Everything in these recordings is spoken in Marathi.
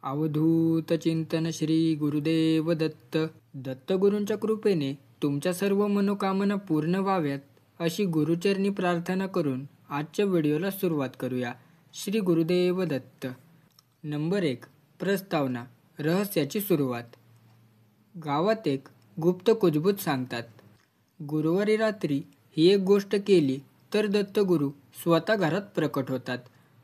अवधूत चिंतन श्री गुरुदेव दत्त. दत्तगुरूंच्या कृपेने तुमच्या सर्व मनोकामना पूर्ण व्हाव्यात अशी गुरुचरणी प्रार्थना करून आजच्या व्हिडिओला सुरुवात करूया. श्री गुरुदेव दत्त. नंबर 1. प्रस्तावना. रहस्याची सुरुवात. गावात एक गुप्त कुजबूज सांगतात. गुरुवारी रात्री ही एक गोष्ट केली तर दत्तगुरू स्वतः घरात प्रकट होतात.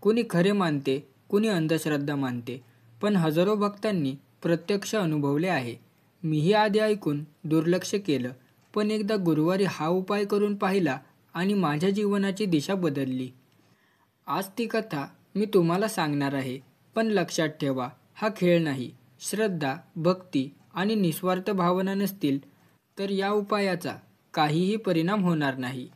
कुणी खरे मानते, कुणी अंधश्रद्धा मानते, पण हजारो भक्तांनी प्रत्यक्ष अनुभवले आहे. मीही आधी ऐकून दुर्लक्ष केलं, पण एकदा गुरुवारी हा उपाय करून पाहिला आणि माझ्या जीवनाची दिशा बदलली. आज ती कथा मी तुम्हाला सांगणार आहे. पण लक्षात ठेवा, हा खेळ नाही. श्रद्धा, भक्ती आणि निस्वार्थ भावना नसतील तर या उपायाचा काहीही परिणाम होणार नाही.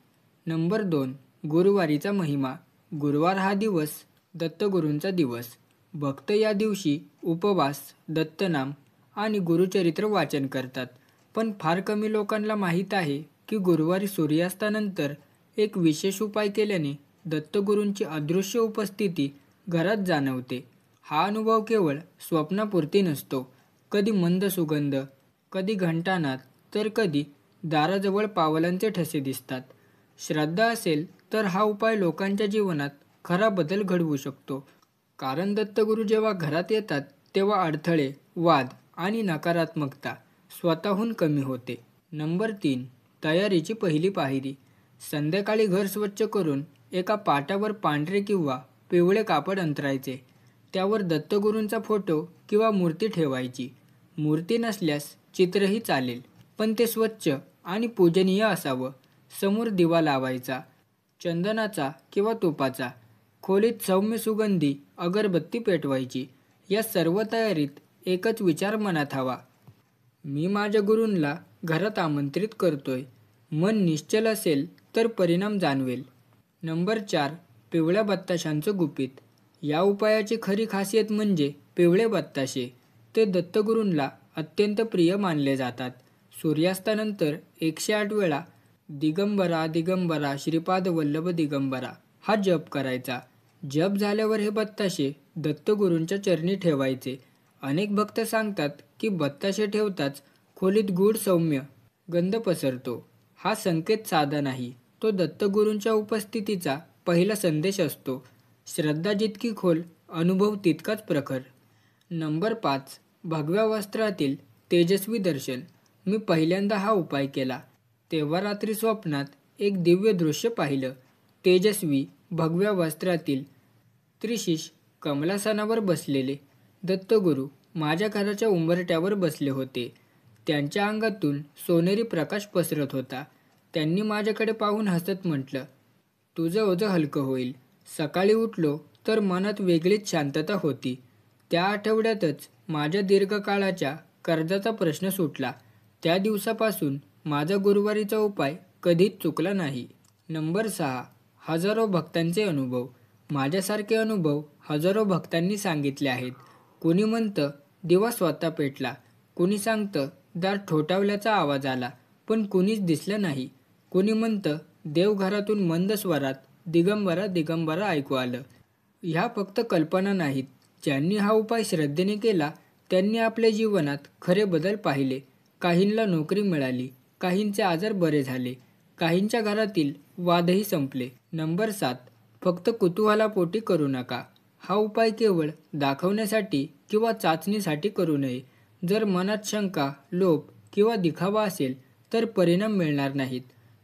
नंबर 2. गुरुवारीचा महिमा. गुरुवार हा दिवस दत्तगुरूंचा दिवस. भक्त या दिवशी उपवास, दत्तनाम आणि गुरुचरित्र वाचन करतात. पण फार कमी लोकांना माहीत आहे की गुरुवारी सूर्यास्तानंतर एक विशेष उपाय केल्याने दत्तगुरूंची अदृश्य उपस्थिती घरात जाणवते. हा अनुभव केवळ स्वप्नापुरती नसतो. कधी मंद सुगंध, कधी घंटानाद, तर कधी दाराजवळ पावलांचे ठसे दिसतात. श्रद्धा असेल तर हा उपाय लोकांच्या जीवनात खरा बदल घडवू शकतो. कारण दत्तगुरू जेव्हा घरात येतात तेव्हा अडथळे, वाद आणि नकारात्मकता स्वतःहून कमी होते. नंबर 3. तयारीची पहिली पायरी. संध्याकाळी घर स्वच्छ करून एका पाटावर पांढरे किंवा पिवळे कापड अंथरायचे. त्यावर दत्तगुरूंचा फोटो किंवा मूर्ती ठेवायची. मूर्ती नसल्यास चित्रही चालेल, पण ते स्वच्छ आणि पूजनीय असावं. समोर दिवा लावायचा, चंदनाचा किंवा तुपाचा. खोलीत सौम्य सुगंधी अगरबत्ती पेटवायची. या सर्व तयारीत एकच विचार मनात हवा. मी माझ्या गुरूंना घरात आमंत्रित करतोय. मन निश्चल असेल तर परिणाम जाणवेल. नंबर 4. पिवळ्या बत्ताशांचं गुपित. या उपायाची खरी खासियत म्हणजे पिवळे बत्ताशे. ते दत्तगुरूंना अत्यंत प्रिय मानले जातात. सूर्यास्तानंतर 108 वेळा दिगंबरा दिगंबरा श्रीपाद वल्लभ दिगंबरा हा जप करायचा. जप झाल्यावर हे बत्ताशे दत्तगुरूंच्या चरणी ठेवायचे. अनेक भक्त सांगतात की बत्ताशे ठेवताच खोलीत गूढ सौम्य गंध पसरतो. हा संकेत साधा नाही, तो दत्तगुरूंच्या उपस्थितीचा पहिला संदेश असतो. श्रद्धा जितकी खोल, अनुभव तितकाच प्रखर. नंबर 5. भगव्या वस्त्रातील तेजस्वी दर्शन. मी पहिल्यांदा हा उपाय केला तेव्हा रात्री स्वप्नात एक दिव्य दृश्य पाहिलं. तेजस्वी भगव्या वस्त्रातील त्रिशिष कमलासनावर बसलेले दत्तगुरू माझ्या घराच्या उंबरठ्यावर बसले होते. त्यांच्या अंगातून सोनेरी प्रकाश पसरत होता. त्यांनी माझ्याकडे पाहून हसत म्हटलं, तुझं ओझं हलकं होईल. सकाळी उठलो तर मनात वेगळीच शांतता होती. त्या आठवड्यातच माझ्या दीर्घकाळाच्या कर्जाचा प्रश्न सुटला. त्या दिवसापासून माझा गुरुवारीचा उपाय कधीच चुकला नाही. नंबर 6. हजारो भक्तांचे अनुभव. माझ्यासारखे अनुभव हजारो भक्तांनी सांगितले आहेत. कुणी म्हणतं दिवा स्वतः पेटला, कुणी सांगतं दार ठोठावल्याचा आवाज आला पण कुणीच दिसलं नाही. कुणी म्हणतं देवघरातून मंद स्वरात दिगंबरा दिगंबरा ऐकू आलं. ह्या फक्त कल्पना नाहीत. ज्यांनी हा उपाय श्रद्धेने केला त्यांनी आपल्या जीवनात खरे बदल पाहिले. काहींना नोकरी मिळाली, काहींचे आजार बरे झाले, काहींच्या घरातील वादही संपले. नंबर 7. फक्त कुतूहलापोटी करू नका. हा उपाय केवळ दाखवण्यासाठी किंवा चाचणीसाठी करू नये. जर मनात शंका, लोभ किंवा दिखावा असेल तर परिणाम मिळणार नाहीत.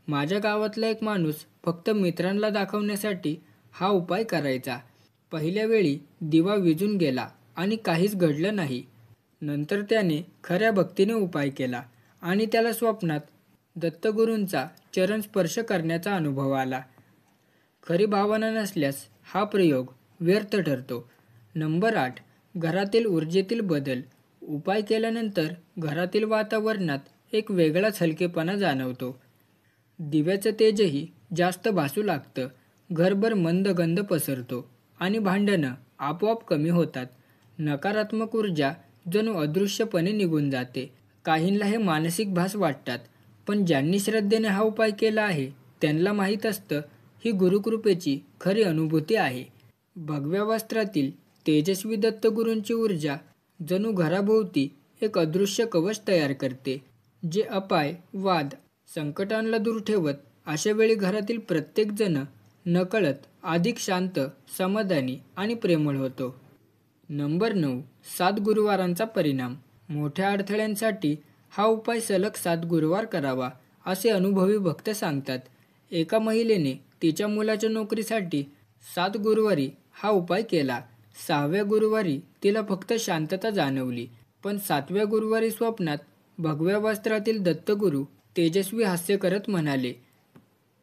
माझ्या गावातला एक माणूस फक्त मित्रांना दाखवण्यासाठी हा उपाय करायचा. पहिल्या वेळी दिवा विझून गेला आणि काहीच घडलं नाही. नंतर त्याने खऱ्या भक्तीने उपाय केला आणि त्याला स्वप्नात दत्तगुरूंचा चरण स्पर्श करण्याचा अनुभव आला. खरी भावना नसल्यास हा प्रयोग व्यर्थ ठरतो. नंबर 8. घरातील ऊर्जेतील बदल. उपाय केल्यानंतर घरातील वातावरणात एक वेगळाच हलकेपणा जाणवतो. दिव्याचं तेजही जास्त भासू लागतं. घरभर मंद गंध पसरतो आणि भांडणं आपोआप कमी होतात. नकारात्मक ऊर्जा जणू अदृश्यपणे निघून जाते. काहींना हे मानसिक भास वाटतात, पण ज्यांनी श्रद्धेने हा उपाय केला आहे त्यांना माहीत असतं ही गुरुकृपेची खरी अनुभूती आहे. भगव्या वस्त्रातील तेजस्वी दत्तगुरूंची ऊर्जा जणू घराभोवती एक अदृश्य कवच तयार करते, जे अपाय, वाद, संकटांना दूर ठेवत अशा वेळी घरातील प्रत्येक जण नकळत अधिक शांत, समाधानी आणि प्रेमळ होतो. नंबर 9. 7 गुरुवारांचा परिणाम. मोठ्या अडथळ्यांसाठी हा उपाय सलग 7 गुरुवार करावा, असे अनुभवी भक्त सांगतात. एका महिलेने तिच्या मुलाच्या नोकरीसाठी 7 गुरुवारी हा उपाय केला. 6व्या गुरुवारी तिला फक्त शांतता जाणवली, पण 7व्या गुरुवारी स्वप्नात भगव्या वस्त्रातील दत्तगुरू तेजस्वी हास्य करत म्हणाले,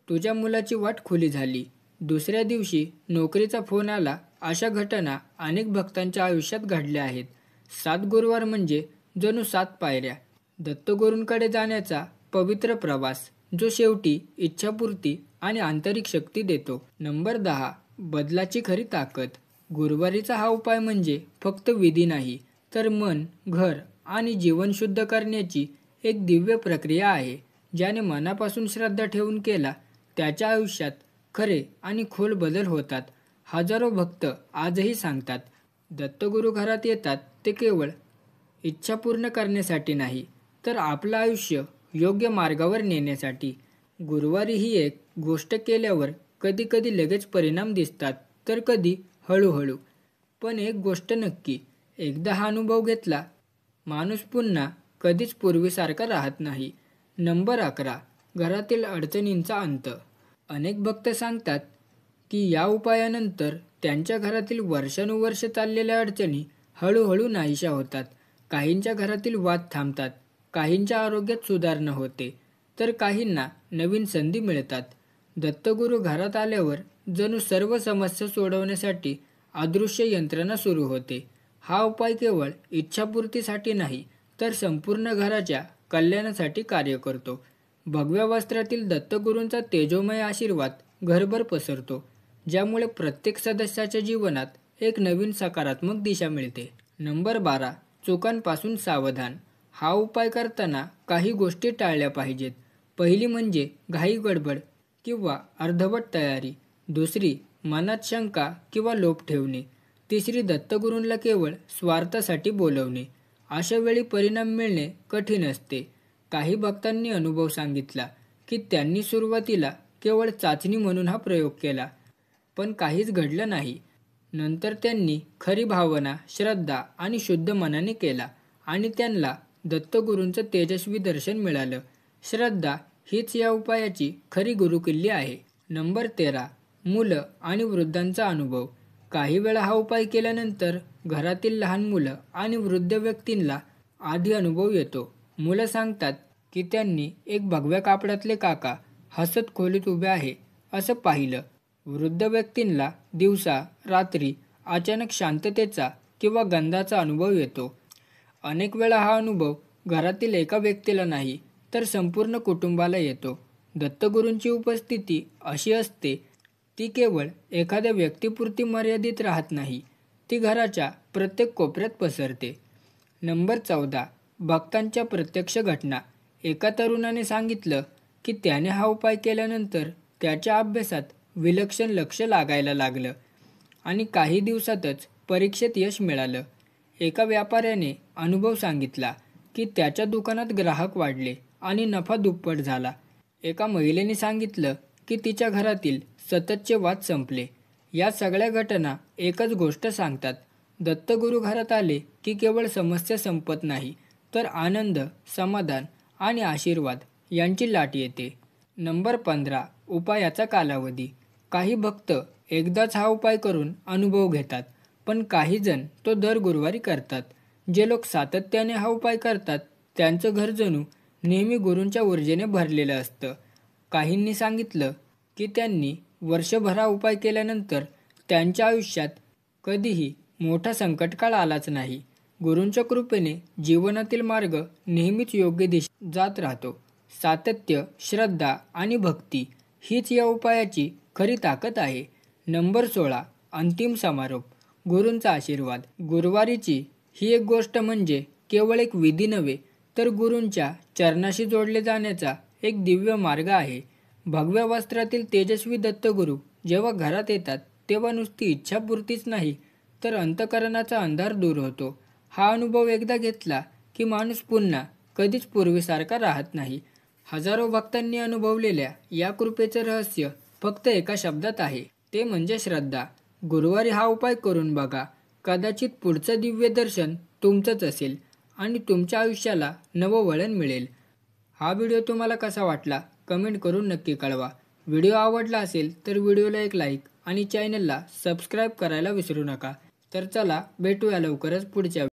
तुझ्या मुलाची वाट खुली झाली. दुसऱ्या दिवशी नोकरीचा फोन आला. अशा घटना अनेक भक्तांच्या आयुष्यात घडल्या आहेत. 7 गुरुवार म्हणजे जणू 7 पायऱ्या दत्तगुरूंकडे जाण्याचा पवित्र प्रवास, जो शेवटी इच्छापूर्ती आणि आंतरिक शक्ती देतो. नंबर 10. बदलाची खरी ताकद. गुरुवारीचा हा उपाय म्हणजे फक्त विधी नाही, तर मन, घर आणि जीवन शुद्ध करण्याची एक दिव्य प्रक्रिया आहे. ज्याने मनापासून श्रद्धा ठेवून केला, त्याच्या आयुष्यात खरे आणि खोल बदल होतात. हजारो भक्त आजही सांगतात, दत्तगुरू घरात येतात ते केवळ इच्छा पूर्ण करण्यासाठी नाही, तर आपलं आयुष्य योग्य मार्गावर नेण्यासाठी. गुरुवारी ही एक गोष्ट केल्यावर कधी कधी लगेच परिणाम दिसतात, तर कधी हळूहळू. पण एक गोष्ट नक्की, एकदा हा अनुभव घेतला, माणूस पुन्हा कधीच पूर्वीसारखा राहत नाही. नंबर 11. घरातील अडचणींचा अंत. अनेक भक्त सांगतात की या उपायानंतर त्यांच्या घरातील वर्षानुवर्ष चाललेल्या अडचणी हळूहळू नाहीशा होतात. काहींच्या घरातील वाद थांबतात, काहींच्या आरोग्यात सुधारणा होते, तर काहींना नवीन संधी मिळतात. दत्तगुरू घरात आल्यावर जणू सर्व समस्या सोडवण्यासाठी अदृश्य यंत्रणा सुरू होते. हा उपाय केवळ इच्छापूर्तीसाठी नाही, तर संपूर्ण घराच्या कल्याणासाठी कार्य करतो. भगव्या वस्त्रातील दत्तगुरूंचा तेजोमय आशीर्वाद घरभर पसरतो, ज्यामुळे प्रत्येक सदस्याच्या जीवनात एक नवीन सकारात्मक दिशा मिळते. नंबर 12. चुकांपासून सावधान. हा उपाय करताना काही गोष्टी टाळल्या पाहिजेत. पहिली म्हणजे घाई गडबड किंवा अर्धवट तयारी. दुसरी, मनात शंका किंवा लोभ ठेवणे. तिसरी, दत्तगुरूंना केवळ स्वार्थासाठी बोलवणे. अशा वेळी परिणाम मिळणे कठीण असते. काही भक्तांनी अनुभव सांगितला की त्यांनी सुरुवातीला केवळ चाचणी म्हणून हा प्रयोग केला, पण काहीच घडलं नाही. नंतर त्यांनी खरी भावना, श्रद्धा आणि शुद्ध मनाने केला आणि त्यांना दत्तगुरूंचं तेजस्वी दर्शन मिळालं. श्रद्धा हीच या उपायाची खरी गुरुकिल्ली आहे. नंबर 13. मुलं आणि वृद्धांचा अनुभव. काही वेळा हा उपाय केल्यानंतर घरातील लहान मुलं आणि वृद्ध व्यक्तींना आधी अनुभव येतो. मुलं सांगतात की त्यांनी एक भगव्या कापडातले काका हसत खोलीत उभे आहे असं पाहिलं. वृद्ध व्यक्तींना दिवसा, रात्री अचानक शांततेचा किंवा गंधाचा अनुभव येतो. अनेक वेळा हा अनुभव घरातील एका व्यक्तीला नाही, तर संपूर्ण कुटुंबाला येतो. दत्तगुरूंची उपस्थिती अशी असते, ती केवळ एखाद्या व्यक्तीपुरती मर्यादित राहत नाही, ती घराच्या प्रत्येक कोपऱ्यात पसरते. नंबर 14. भक्तांच्या प्रत्यक्ष घटना. एका तरुणाने सांगितलं की त्याने हा उपाय केल्यानंतर त्याच्या अभ्यासात विलक्षण लक्ष लागायला लागलं आणि काही दिवसातच परीक्षेत यश मिळालं. एका व्यापाऱ्याने अनुभव सांगितला की त्याच्या दुकानात ग्राहक वाढले आणि नफा दुप्पट झाला. एका महिलेने सांगितलं की तिच्या घरातील सततचे वाद संपले. या सगळ्या घटना एकच गोष्ट सांगतात, दत्तगुरू घरात आले की केवळ समस्या संपत नाही, तर आनंद, समाधान आणि आशीर्वाद यांची लाट येते. नंबर 15. उपायाचा कालावधी. काही भक्त एकदाच हा उपाय करून अनुभव घेतात, पण काही जण तो दर गुरुवारी करतात. जे लोक सातत्याने हा उपाय करतात त्यांचं घर जणू नेहमी गुरूंच्या ऊर्जेने भरलेलं असतं. काहींनी सांगितलं की त्यांनी वर्षभर हा उपाय केल्यानंतर त्यांच्या आयुष्यात कधीही मोठा संकटकाळ आलाच नाही. गुरूंच्या कृपेने जीवनातील मार्ग नेहमीच योग्य दिशेत जात राहतो. सातत्य, श्रद्धा आणि भक्ती हीच या उपायाची खरी ताकद आहे. नंबर 16. अंतिम समारोप. गुरूंचा आशीर्वाद. गुरुवारीची ही एक गोष्ट म्हणजे केवळ एक विधी नव्हे, तर गुरूंच्या चरणाशी जोडले जाण्याचा एक दिव्य मार्ग आहे. भगव्या वस्त्रातील तेजस्वी दत्तगुरू जेव्हा घरात येतात, तेव्हा नुसती इच्छापूर्तीच नाही, तर अंतःकरणाचा अंधार दूर होतो. हा अनुभव एकदा घेतला की माणूस पुन्हा कधीच पूर्वीसारखा राहत नाही. हजारो भक्तांनी अनुभवलेल्या या कृपेचं रहस्य फक्त एका शब्दात आहे, ते म्हणजे श्रद्धा. गुरुवारी हा उपाय करून बघा. कदाचित पुढचं दिव्य दर्शन तुमचंच असेल आणि तुमच्या आयुष्याला नवं वळण मिळेल. हा व्हिडिओ तुम्हाला कसा वाटला कमेंट करून नक्की कळवा. व्हिडिओ आवडला असेल तर व्हिडिओला एक लाईक आणि चॅनलला सबस्क्राईब करायला विसरू नका. तर चला भेटूया लवकरच पुढच्या